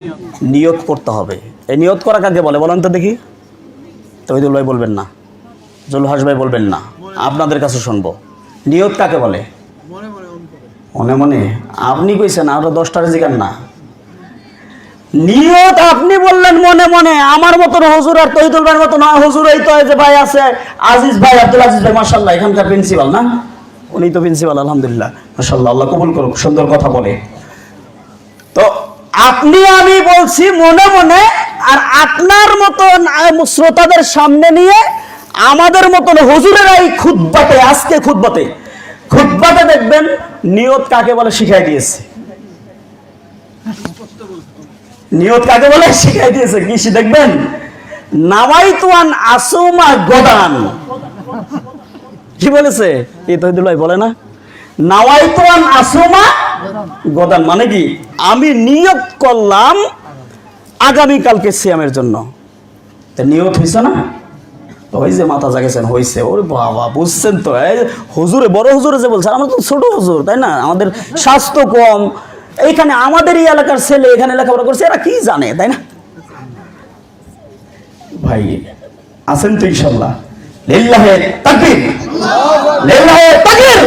নিয়ত করতে হবে। এই নিয়ত করা কাকে বলে বলেন তো দেখি? তৌহিদুল ভাই বলবেন না, জুলহাস ভাই বলবেন না, আপনাদের কাছে শুনবো। নিয়ত কাকে বলে? মনে মনে। আপনি কইছেন, আরো 10টার জিগান না। নিয়ত আপনি বললেন মনে মনে। আমার মতন হুজুর আর তৌহিদুল ভাইয়ের মতো না। হুজুর এই তো যে ভাই আছে আজিজ ভাই, আব্দুল আজিজ ভাই, মাশাআল্লাহ এখানকার প্রিন্সিপাল না? উনি তো প্রিন্সিপাল, আলহামদুলিল্লাহ, মাশাআল্লাহ, আল্লাহ কবুল করুক, সুন্দর কথা বলে। তো আপনি আমি বলছি মনে মনে, আর আপনার মতন শ্রোতাদের সামনে নিয়ে আমাদের মতন হুজুরেরা এই খুতবাতে, আজকে খুতবাতে দেখবেন নিয়ত কাকে বলে শিখাই দিয়েছে। নিয়ত কাকে বলে শিখাই দিয়েছে। কি দেখবেন? নাওয়াইতু আন আসুমা গদান। কি বলেছে? এই তৌহিদুল ভাই বলে না, নাওয়াইতু আন আসুমা গদান, মানে কি আমি নিয়ত করলাম আগামী কালকে সিয়ামের জন্য। তা নিয়ত হইছে না? ওই যে মাথা জাগেছেন হইছে। ওরে বাবা, বুঝছেন তো? হুজুরে, বড় হুজুরে যে বলছেন, আমরা তো ছোট হুজুর, তাই না? আমাদের স্বাস্থ্য কম। এইখানে আমাদের এই এলাকার ছেলে এখানে লেখাপড়া করছে, এরা কি জানে, তাই না? ভাই আছেন তো ইনশাআল্লাহ? লিল্লাহে তাকবীর, লিল্লাহে তাকবীর।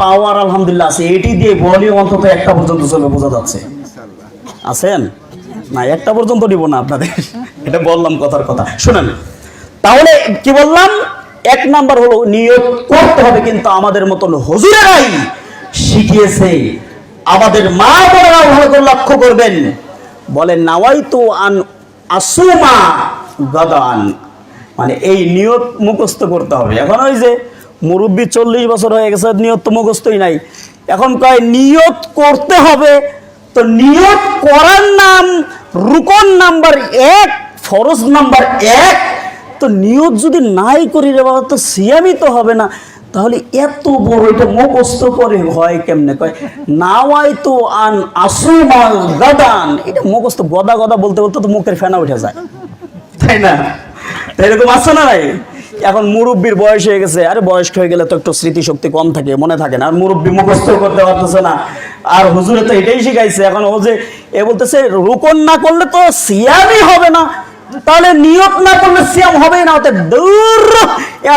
পাওয়ার আলহামদুলিল্লাহ আছে। এটি দিয়ে ভলিউম অন্তত একটা পর্যন্ত চলবে, বোঝা যাচ্ছে। আছেন না? একটা পর্যন্ত দিব না আপনাদের, এটা বললাম কথার কথা। শুনেন তাহলে কি বললাম? এক নাম্বার হলো নিয়ত করতে হবে, কিন্তু আমাদের মতন হুজুরেরাই শিখিয়েছে। আমাদের মা বোনেরাও ভালো করে লক্ষ্য করবেন, বলে নাওয়াইতু আন আসুমা গাদান, মানে এই নিয়ত মুখস্থ করতে হবে। এখন ওই যে মুরব্বী 40 বছর হয়ে গেছে, নিয়ত তো মুখস্থই নাই। এখন কয় নিয়ত করতে হবে। তো নিয়ত করার নাম রুকন নাম্বার 1, ফরজ নাম্বার 1। তো নিয়ত যদি নাই করি রে বাবা, তো সিয়ামই তো হবে না। তাহলে এত বড় এটা মুখস্থ করে হয় কেমনে? কয় নাওয়াইতু আন আসুমা গাদান। এটা মুখস্থ গদা গদা বলতে বলতে তো মুখের ফেনা উঠে যায়, তাই না? এরকম আছে না নাই? এখন মুরব্বীর বয়স হয়ে গেছে, আরে বয়স্ক হয়ে গেলে তো একটু স্মৃতিশক্তি কম থাকে, মনে থাকে না। আর মুরব্বী মুখস্থ করতে পারতেছে না। আর হুজুরে তো এটাই শিখাইছে। এখন ও যে এ বলতেছে রুকন না করলে তো সিয়ামই হবে না, তাহলে নিয়ত না করলে সিয়াম হবেই না। ওতে দূর,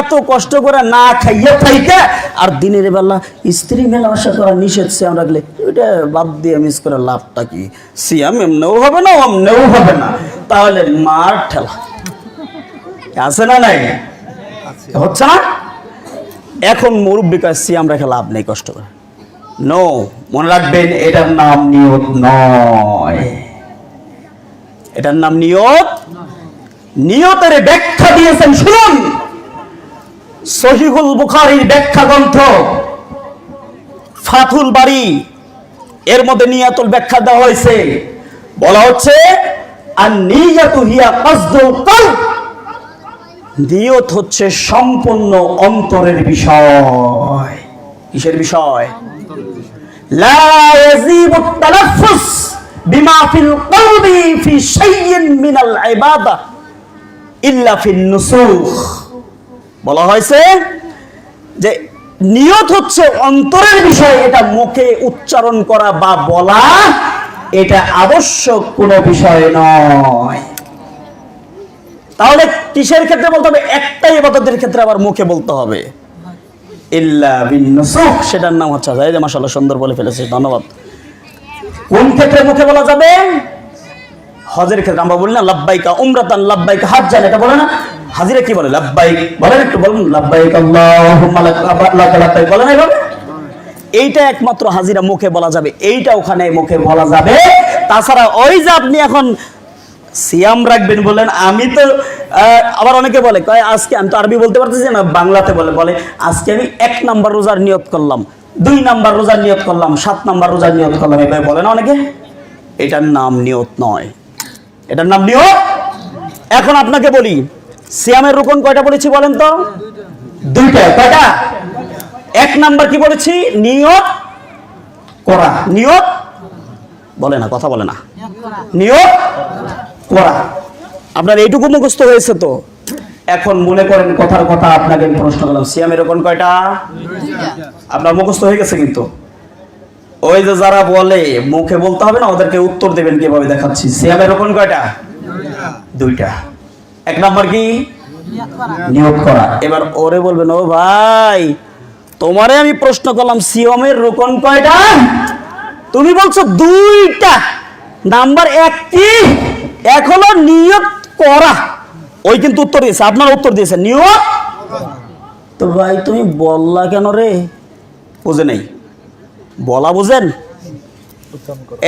এত কষ্ট করে না খাইয়া থাইকা আর দিনের বেলা স্ত্রী মেলামেশা করা নিষেধ, সিয়াম রাখলে ওইটা বাদ দিয়ে মিস করে লাভটা কি? সিয়াম এমনেও হবে না, অমনেও হবে না, তাহলে মার ঠেলা। আছে না নাই? হচ্ছে না? এখন মুরব্বী কয় সিয়াম রেখে লাভ নেই, কষ্ট করে। নো, মনে রাখবেন এটার নাম নিয়ত নয়। এটার নাম নিয়ত। নিয়তের ব্যাখ্যা দিয়েছেন, শুনুন। সহিহুল বুখারীর ব্যাখ্যা গ্রন্থ ফাথুল বারী, এর মধ্যে নিয়াতুল ব্যাখ্যা দেওয়া হয়েছে। বলা হচ্ছে আন নিয়াতু হিয়া কাসদুল কলব। নিয়ত হচ্ছে সম্পূর্ণ অন্তরের বিষয়। কিসের বিষয়? লা ইয়াজিবুত তালাফফুজ বিমা ফিল কলবি ফি শাইইন মিনাল ইবাদা ইল্লা ফিন নুসুখ। বলা হয়েছে যে নিয়ত হচ্ছে অন্তরের বিষয়, এটা মুখে উচ্চারণ করা বা বলা এটা আবশ্যক কোনো বিষয় নয়। তাহলে কিসের ক্ষেত্রে বলতে হবে? একটাই ইবাদতের ক্ষেত্রে আবার মুখে বলতে হবে, ইল্লা বিন নুসুখ। সেটার নাম হচ্ছে, এই যে মাশাআল্লাহ সুন্দর বলে ফেলেছে, ধন্যবাদ। কোন ক্ষেত্রে মুখে বলা যাবে? হজের ক্ষেত্রে। আমরা বলি না লাব্বাইকা উমরাতান, লাব্বাইকা হাজ্জান, এটা বলে না? হাজিরা কি বলে? লাব্বাইক। বলেন একটু, বলুন লাব্বাইক আল্লাহুম্মা লাব্বাইক, বলেন এইভাবে। এইটা একমাত্র হাজিরা মুখে বলা যাবে, এইটা ওখানে মুখে বলা যাবে। তাছাড়া ওই যে আপনি এখন সিয়াম রাখবেন বলেন, আমি তো আবার অনেকে বলে কয় আজকে, আমি তো আরবি বলতে পারতেছি না, বাংলাতে বলে আজকে আমি 1 নাম্বার রোজার নিয়ত করলাম, 2 নাম্বার রোজার নিয়ত করলাম, 7 নাম্বার রোজার নিয়ত করলাম, এভাবে বলে না অনেকে। এটার নাম নিয়ত নয়, এটার নাম নিয়ত। এখন আপনাকে বলি, সিয়ামের রুকন কয়টা বলেছি বলেন তো? 2টা। কয়টা? 1 নাম্বার কি বলেছি? নিয়ত করা। নিয়ত বলে না, কথা বলে না, নিয়ত করা। আপনার এইটুকু মুখস্থ হয়েছে তো? এখন মনে করেন কথার কথা আপনাকে প্রশ্ন করলাম, সিয়ামের রুকন কয়টা? আপনার মুখস্থ হয়ে গেছে কিন্তু ওই যে যারা বলে মুখে বলতে হবে না, ওদেরকে উত্তর দেবেন কিভাবে দেখাচ্ছি। সিয়ামের রকম কয়টা? দুইটা। এক নাম্বার কি? নিয়ত করা। এবার ওরে বলবেন, ও ভাই তোমারে আমি প্রশ্ন করলাম সিয়ামের রকম কয়টা, তুমি বলছো দুইটা। নাম্বার এক কি? এক হলো নিয়ত করা। ওই কিন্তু উত্তর দিয়েছে, আপনার উত্তর দিয়েছে নিয়ত। তো ভাই তুমি বললা কেন রে? বুঝে নেই, বলা বুঝেন?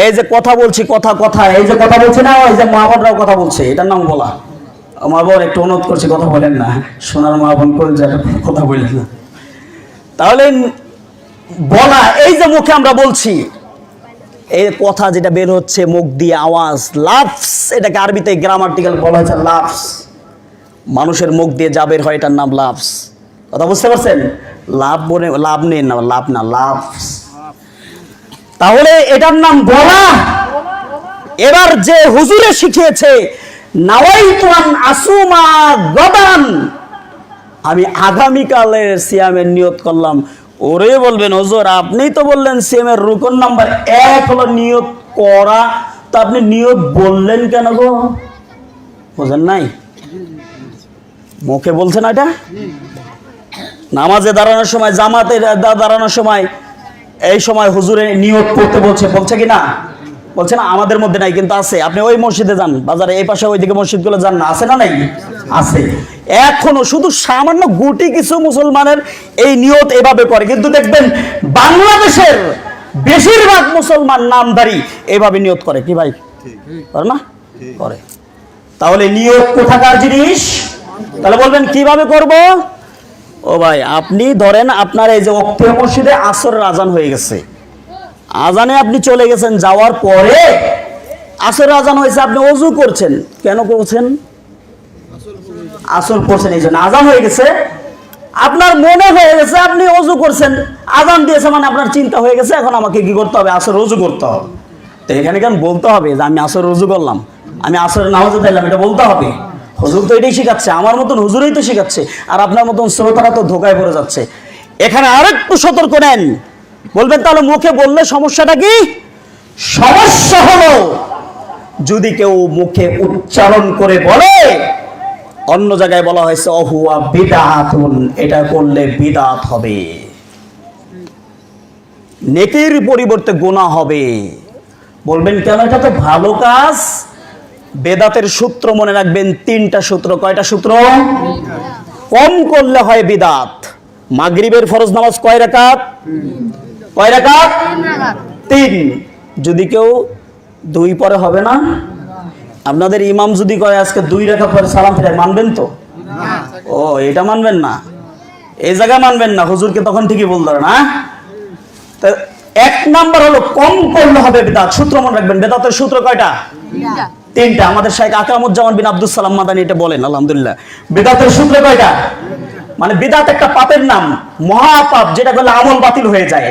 এই যে কথা বলছি, কথা এই যে কথা বলছি না, এই যে মা বোনরাও কথা বলছে, এটার নাম বলা। মা বোন একটু অনুরোধ করছি কথা বলেন না, সোনার মা বোন করে কথা বলেন না। তাহলে বলা, এই যে মুখে আমরা বলছি, এই কথা যেটা বের হচ্ছে মুখ দিয়ে আওয়াজ, লাফস, এটাকে আরবিতে গ্রামাটিক্যাল বলা হয়েছে লাফস। মানুষের মুখ দিয়ে যা বের হয় এটার নাম লাফস। কথা বুঝতে পারছেন? লাভ বলে লাভ নেই না, লাভ না, লাফস। তাহলে এটার নাম বলা। এবার যে হুজুরে শিখিয়েছে নাওয়াইতু আন আসুমা গদান, আমি আগামীকালের সিয়ামের নিয়ত করলাম, ওরে বলবেন হুজুর আপনিই তো বললেন সিয়ামের রুকন নাম্বার 1 হলো নিয়ত করা, তো আপনি নিয়ত বললেন কেন গো? বুঝেন নাই? মুখে বলছেন এটা। নামাজে দাঁড়ানোর সময়, জামাতে দাঁড়ানোর সময়, এই সময় হুজুরে নিয়ত করতে বলছে, বলছে কি না? বলছে না? আমাদের মধ্যে নাই কিন্তু আছে। আপনি ওই মসজিদে যান, বাজারে এই পাশে ওইদিকে মসজিদগুলো যান না, আছে না নাই? আছে। এখনো শুধু সামান্য গুটি কিছু মুসলমানের এই নিয়ত এভাবে করে, কিন্তু দেখবেন বাংলাদেশের বেশিরভাগ মুসলমান নামধারী এভাবে নিয়ত করে। কি ভাই করে না? করে। তাহলে নিয়ত কোথাকার জিনিস? তাহলে বলবেন কিভাবে করব? ও ভাই আপনি ধরেন আপনার এই যে ওয়াক্তে মসজিদে আসরের আজান হয়ে গেছে, আজানে আপনি চলে গেছেন, যাওয়ার পরে আসরের আজান হয়েছে, আপনি ওযু করছেন। কেন করছেন? আসর করছেন এই জন্য। আজান হয়ে গেছে, আপনার মনে হয়ে গেছে, আপনি ওযু করছেন, আজান দিয়েছে মানে আপনার চিন্তা হয়ে গেছে এখন আমাকে কি করতে হবে? আসর ওযু করতে হবে। তো এখানে কেন বলতে হবে যে আমি আসর ওযু করলাম, আমি আসরের নামাজে দিলাম, এটা বলতে হবে? হুজুর তো এটাই শিখাচ্ছে, আমার মতন হুজুরই তো শিখাচ্ছে, আর আপনার মতন শ্রোতারা তো ধোকায় পড়ে যাচ্ছে। এখানে আরেকটু সতর্ক নেন। বলবেন তাহলে মুখে বললে সমস্যাটা কি? সমস্যা হলো যদি কেউ মুখে উচ্চারণ করে বলে, অন্য জায়গায় বলা হয়েছে অহুয়া বিদআতুন, এটা করলে বিদআত হবে, নেকির পরিবর্তে গুনাহ হবে। বলবেন কেন? এটা তো ভালো কাজ। বেদাতের সূত্র মনে রাখবেন, 3টা সূত্র। কয়টা সূত্র? কম করলে হয় বিদাত। মাগরিবের ফরজ নামাজ কয় রাকাত? কয় রাকাত? 3। যদি কেউ 2 পরে হবে না? আপনাদের ইমাম যদি কয় আজকে 2 রাকাত পরে সালাম ফিরায়, মানবেন তো? ও এটা মানবেন না, এই জায়গা মানবেন না, হুজুরকে তখন ঠিকই বলতে হবে না। তো 1 নাম্বার হলো কম করলে হবে বিদাত। সূত্র মনে রাখবেন, বেদাতের সূত্র কয়টা? 3টা। আমাদের শাইখ আকরামুজ্জামান বিন আব্দুস সালাম মাদানী এটা বলেন, আলহামদুলিল্লাহ। বিদআতের সূত্র কয়টা? মানে বিদআত একটা পাপের নাম, মহাপাপ, যেটা করলে আমল বাতিল হয়ে যায়।